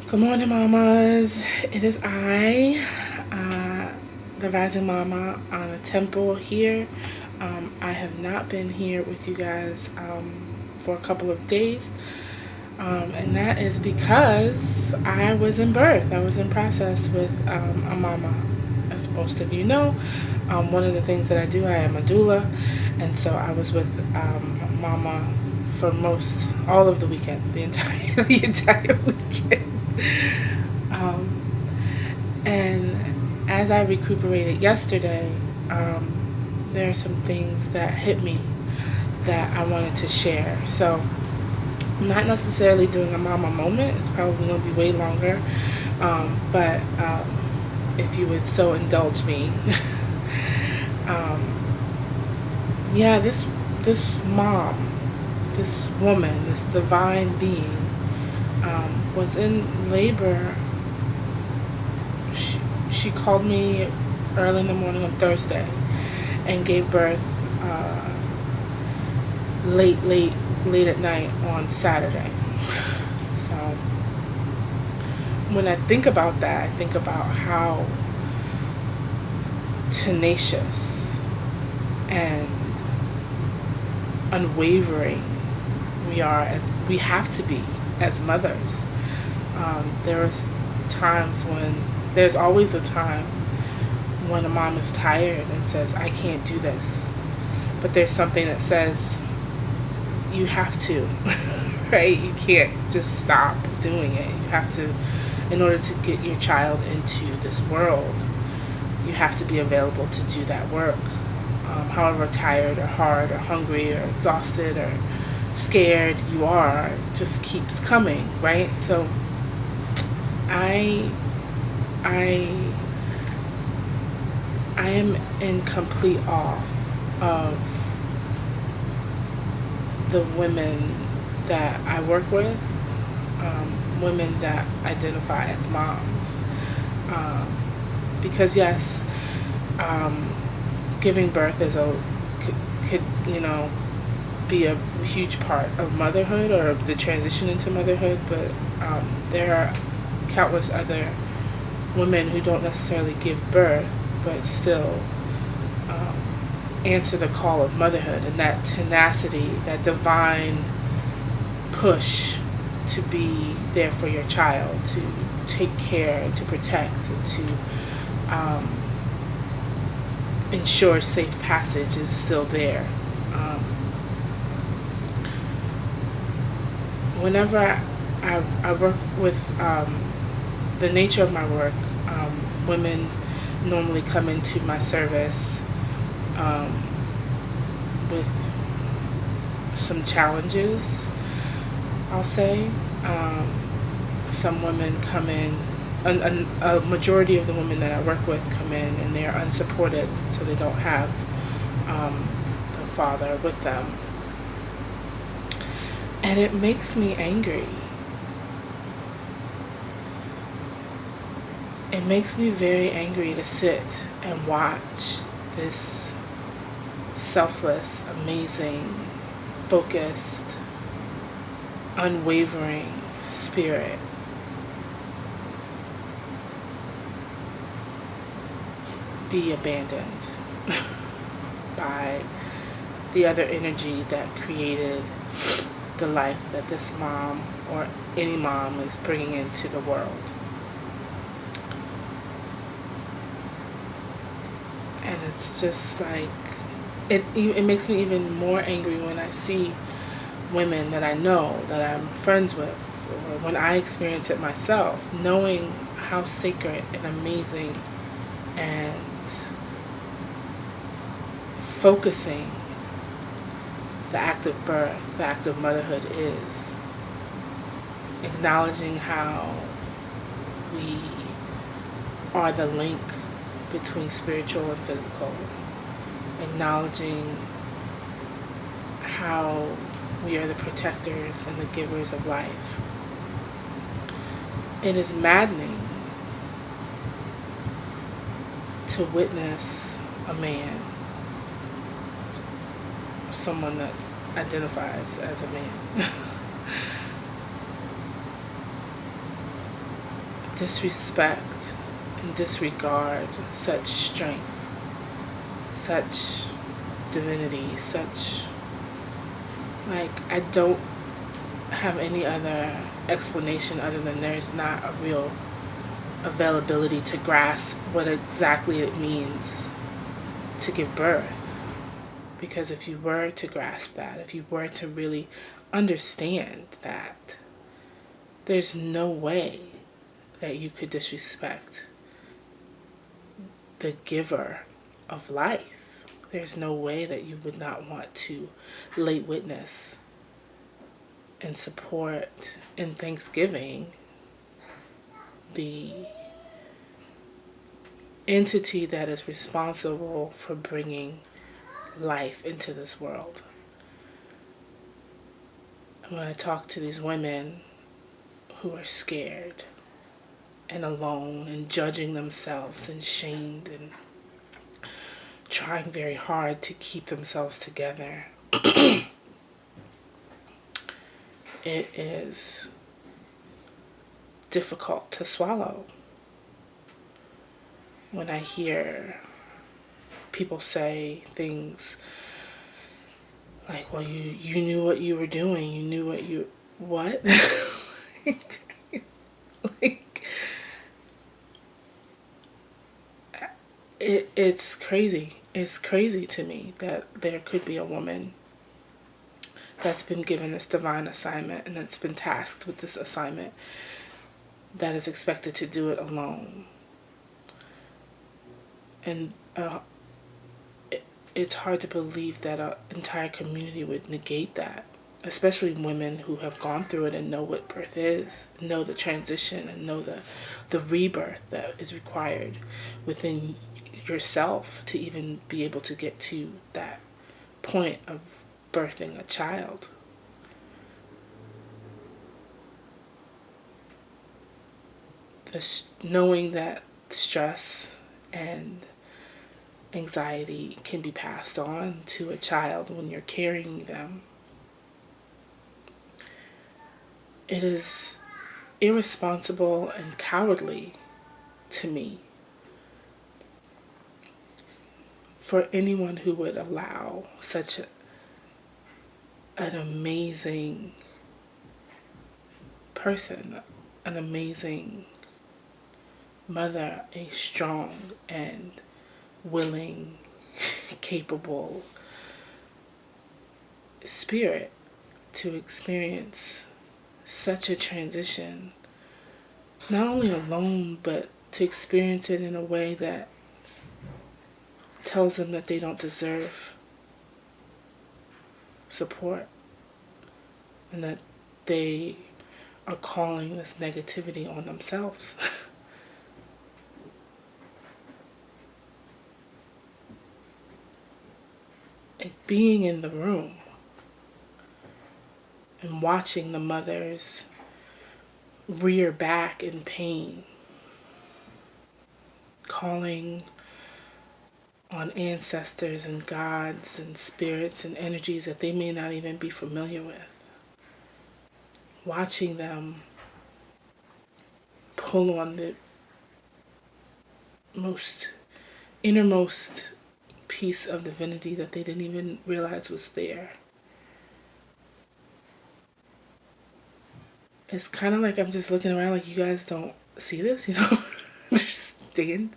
Good morning, mamas. It is uh, the rising mama on a temple here. I have not been here with you guys for a couple of days, and that is because I was in birth. I was in process with a mama. As most of you know, one of the things that I do, I am a doula, and so I was with mama for all of the weekend, the entire weekend. Um, and as I recuperated yesterday, there are some things that hit me that I wanted to share. So I'm not necessarily doing a mama moment. It's probably going to be way longer. But if you would so indulge me. um, yeah, this mom, this woman, this divine being, was in labor. She called me early in the morning on Thursday and gave birth late, late, late at night on Saturday. So when I think about that, I think about how tenacious and unwavering we have to be as mothers. There's always a time when a mom is tired and says, I can't do this. But there's something that says, you have to, right? You can't just stop doing it. You have to, in order to get your child into this world, you have to be available to do that work. However tired or hard or hungry or exhausted or scared you are, it just keeps coming, right? So I I I am in complete awe of the women that I work with, women that identify as moms. Um, because yes, um, giving birth could be a huge part of motherhood or the transition into motherhood, but there are countless other women who don't necessarily give birth, but still um, answer the call of motherhood, and that tenacity, that divine push to be there for your child, to take care and to protect and to um, ensure safe passage is still there. Um, Whenever I work with the nature of my work, women normally come into my service um, with some challenges, I'll say. Some women come in, a majority of the women that I work with come in and they're unsupported, so they don't have the father with them. And it makes me angry. It makes me very angry to sit and watch this selfless, amazing, focused, unwavering spirit be abandoned by the other energy that created the life that this mom or any mom is bringing into the world. And it's just like, it makes me even more angry when I see women that I know, that I'm friends with, or when I experience it myself, knowing how sacred and amazing and focusing the act of birth, the act of motherhood is. Acknowledging how we are the link between spiritual and physical. Acknowledging how we are the protectors and the givers of life. It is maddening to witness a man, someone that identifies as a man, disrespect and disregard such strength, such divinity, such, like, I don't have any other explanation other than there's not a real availability to grasp what exactly it means to give birth. Because if you were to grasp that, if you were to really understand that, there's no way that you could disrespect the giver of life. There's no way that you would not want to lay witness and support in Thanksgiving the entity that is responsible for bringing life into this world. And when I talk to these women who are scared and alone and judging themselves and shamed and trying very hard to keep themselves together, it is difficult to swallow when I hear people say things like, well, you knew what you were doing. You knew what you... What? Like, it's crazy. It's crazy to me that there could be a woman that's been given this divine assignment and that's been tasked with this assignment that is expected to do it alone. And it's hard to believe that an entire community would negate that, especially women who have gone through it and know what birth is, know the transition, and know the rebirth that is required within yourself to even be able to get to that point of birthing a child. Knowing that stress and anxiety can be passed on to a child when you're carrying them, it is irresponsible and cowardly to me for anyone who would allow such an amazing person, an amazing mother, a strong and willing, capable spirit, to experience such a transition, not only alone, but to experience it in a way that tells them that they don't deserve support and that they are calling this negativity on themselves. Being in the room and watching the mothers rear back in pain, calling on ancestors and gods and spirits and energies that they may not even be familiar with. Watching them pull on the most innermost piece of divinity that they didn't even realize was there. It's kind of like I'm just looking around like, you guys don't see this, you don't understand.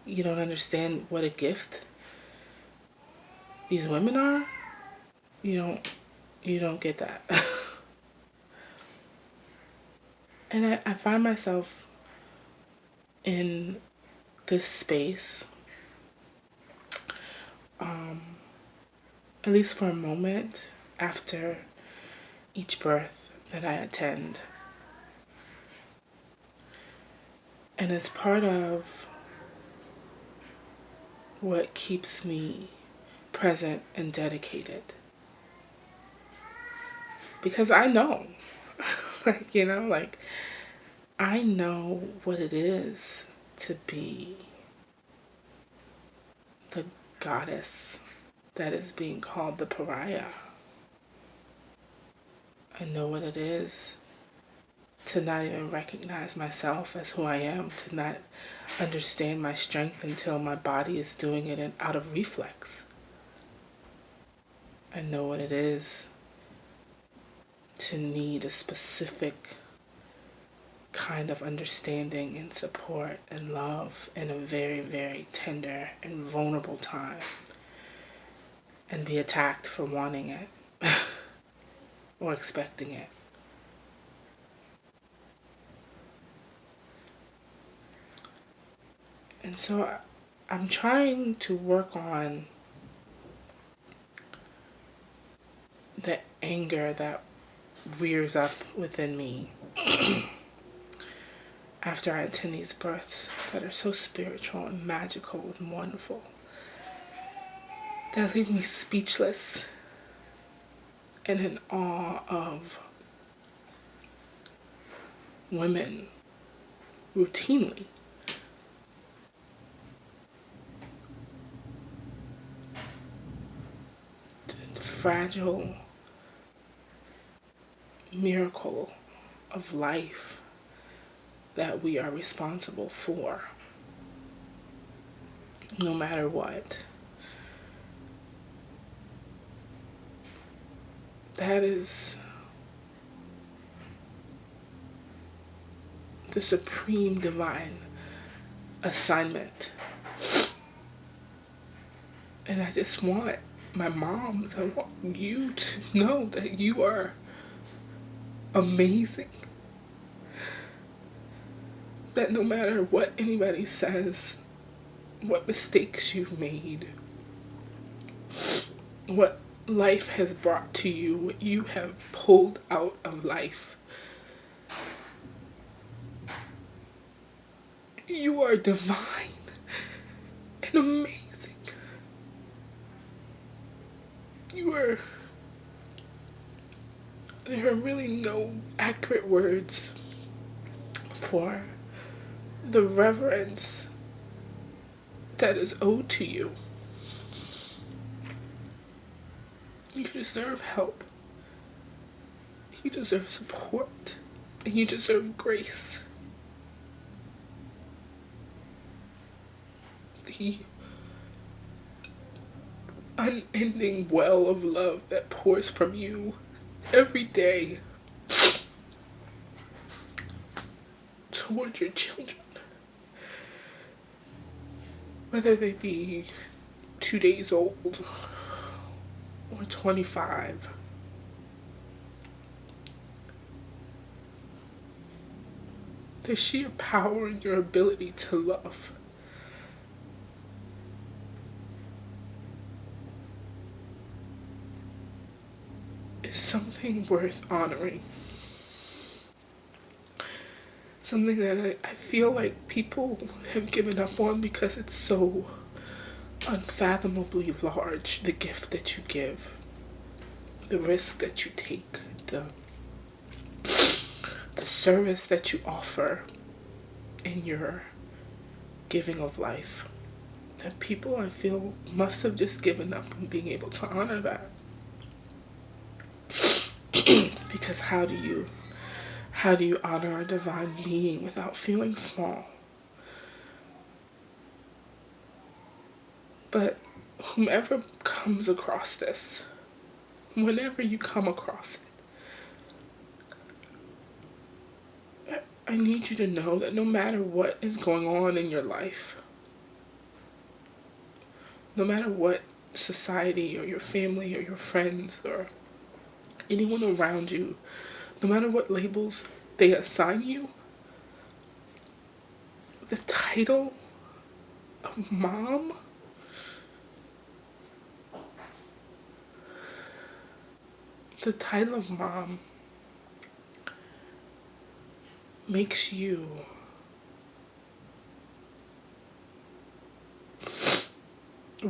You don't understand what a gift these women are. You don't get that. And I find myself in this space, at least for a moment, after each birth that I attend. And it's part of what keeps me present and dedicated. Because I know, like, I know what it is to be the goddess that is being called the pariah. I know what it is to not even recognize myself as who I am, to not understand my strength until my body is doing it out of reflex. I know what it is to need a specific kind of understanding and support and love in a very, very tender and vulnerable time, and be attacked for wanting it or expecting it. And so I'm trying to work on the anger that rears up within me after I attend these births that are so spiritual and magical and wonderful, that leave me speechless and in awe of women routinely the fragile miracle of life that we are responsible for, no matter what. That is the supreme divine assignment. And I just want my moms, I want you to know that you are amazing. That no matter what anybody says, what mistakes you've made, what life has brought to you, what you have pulled out of life, you are divine and amazing. There are really no accurate words for the reverence that is owed to you. You deserve help. You deserve support. And you deserve grace. The unending well of love that pours from you every day toward your children, whether they be 2 days old or 25. The sheer power in your ability to love is something worth honoring. Something that I feel like people have given up on because it's so unfathomably large, the gift that you give, the risk that you take, the service that you offer in your giving of life. That people, I feel, must have just given up on being able to honor that. Because how do you honor a divine being without feeling small? But whomever comes across this, whenever you come across it, I need you to know that no matter what is going on in your life, no matter what society or your family or your friends or anyone around you, no matter what labels they assign you, the title of mom makes you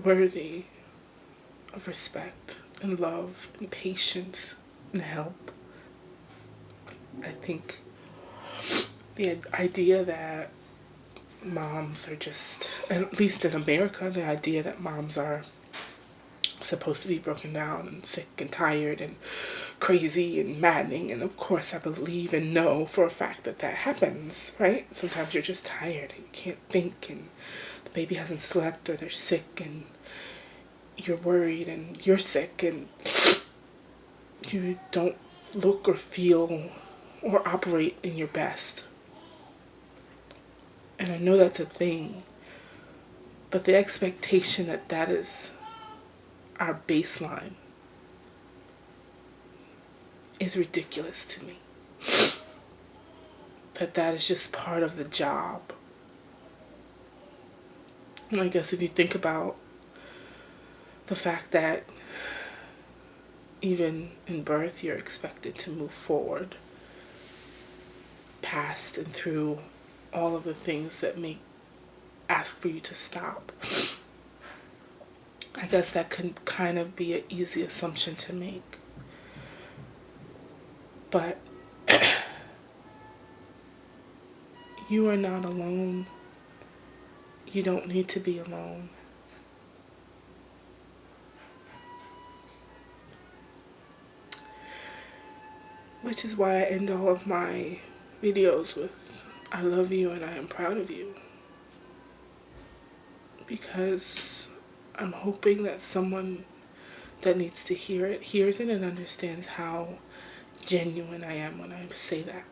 worthy of respect and love and patience and help. I think the idea that moms are just, at least in America, the idea that moms are supposed to be broken down and sick and tired and crazy and maddening. And of course I believe and know for a fact that that happens, right? Sometimes you're just tired and you can't think, and the baby hasn't slept, or they're sick, and you're worried, and you're sick, and you don't look or feel or operate in your best. And I know that's a thing, but the expectation that that is our baseline is ridiculous to me. That is just part of the job. And I guess if you think about the fact that even in birth you're expected to move forward past and through all of the things that may ask for you to stop, I guess that can kind of be an easy assumption to make. But you are not alone. You don't need to be alone. Which is why I end all of my videos with, I love you and I am proud of you. Because I'm hoping that someone that needs to hear it hears it and understands how genuine I am when I say that.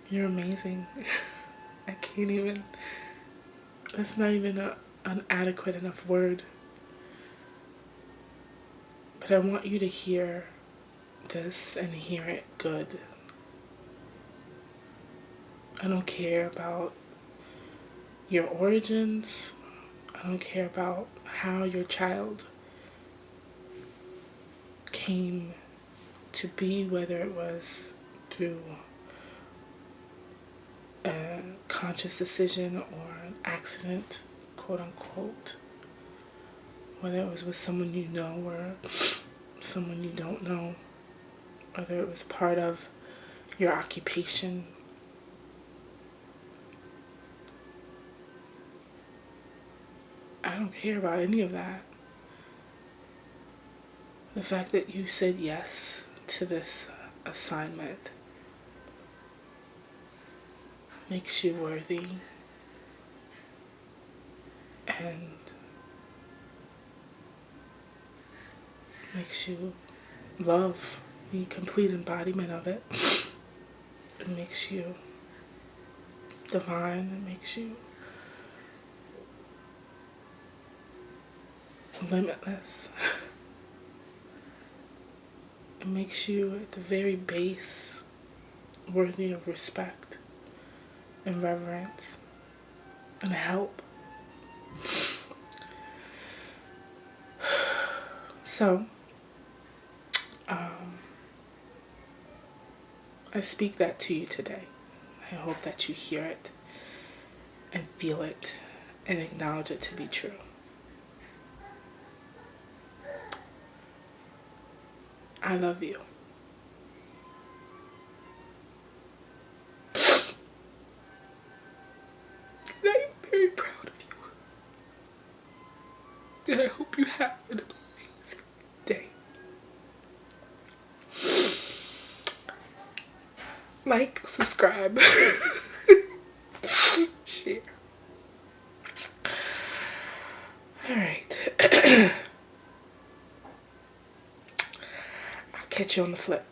You're amazing. I can't even, that's not even an adequate enough word. But I want you to hear this and hear it good. I don't care about your origins. I don't care about how your child came to be, whether it was through a conscious decision or an accident, quote unquote, whether it was with someone you know or someone you don't know, whether it was part of your occupation. I don't care about any of that. The fact that you said yes to this assignment makes you worthy and makes you love the complete embodiment of it. It makes you divine. It makes you limitless. It makes you at the very base worthy of respect and reverence and help. So, I speak that to you today. I hope that you hear it and feel it and acknowledge it to be true. I love you. And I am very proud of you. And I hope you have an amazing day. Like, subscribe, share. Alright. I'll catch you on the flip.